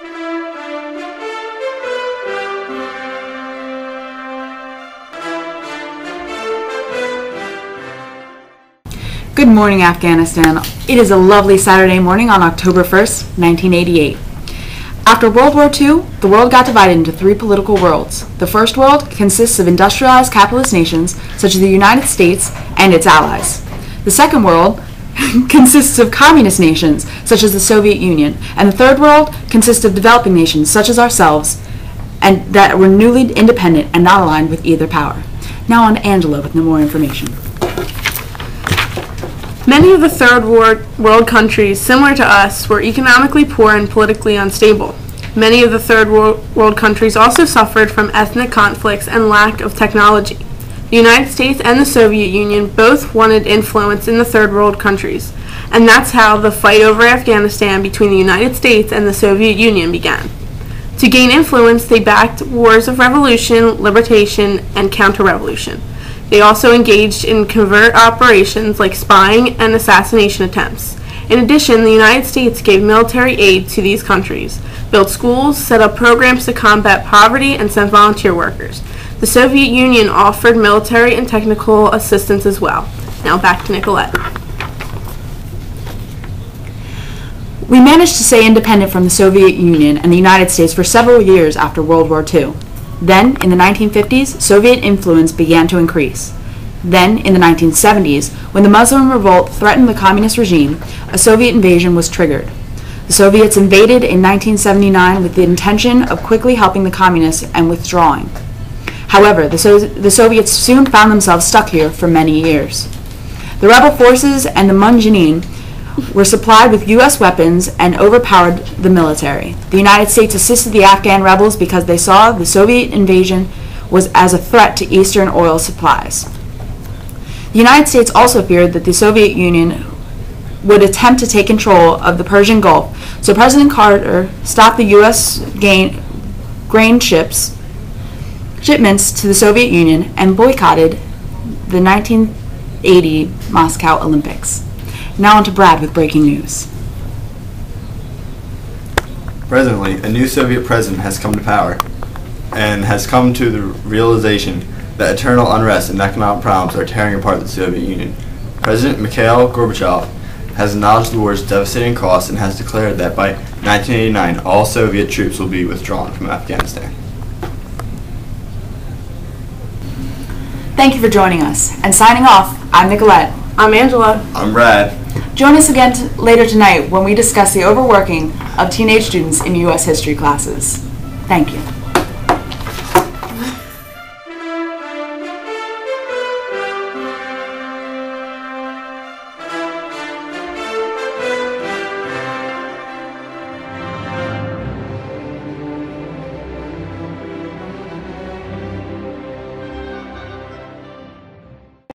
Good morning, Afghanistan. It is a lovely Saturday morning on October 1st, 1988. After World War II, the world got divided into three political worlds. The first world consists of industrialized capitalist nations such as the United States and its allies. The second world consists of communist nations such as the Soviet Union. And the third world consists of developing nations such as ourselves and that were newly independent and not aligned with either power. Now on to Angela with more information. Many of the third world countries, similar to us, were economically poor and politically unstable. Many of the third world countries also suffered from ethnic conflicts and lack of technology. The United States and the Soviet Union both wanted influence in the third world countries, and that's how the fight over Afghanistan between the United States and the Soviet Union began. To gain influence, they backed wars of revolution, liberation, and counter-revolution. They also engaged in covert operations like spying and assassination attempts. In addition, the United States gave military aid to these countries, built schools, set up programs to combat poverty, and sent volunteer workers. The Soviet Union offered military and technical assistance as well. Now back to Nicolette. We managed to stay independent from the Soviet Union and the United States for several years after World War II. Then, in the 1950s, Soviet influence began to increase. Then, in the 1970s, when the Muslim revolt threatened the communist regime, a Soviet invasion was triggered. The Soviets invaded in 1979 with the intention of quickly helping the communists and withdrawing. However, the Soviets soon found themselves stuck here for many years. The rebel forces and the Mujahideen were supplied with U.S. weapons and overpowered the military. The United States assisted the Afghan rebels because they saw the Soviet invasion was as a threat to Eastern oil supplies. The United States also feared that the Soviet Union would attempt to take control of the Persian Gulf, so President Carter stopped the U.S. grain shipments to the Soviet Union and boycotted the 1980 Moscow Olympics. Now on to Brad with breaking news. Presently, a new Soviet president has come to power and has come to the realization that eternal unrest and economic problems are tearing apart the Soviet Union. President Mikhail Gorbachev has acknowledged the war's devastating costs and has declared that by 1989 all Soviet troops will be withdrawn from Afghanistan. Thank you for joining us. And signing off, I'm Nicolette. I'm Angela. I'm Brad. Join us again later tonight when we discuss the overworking of teenage students in U.S. history classes. Thank you.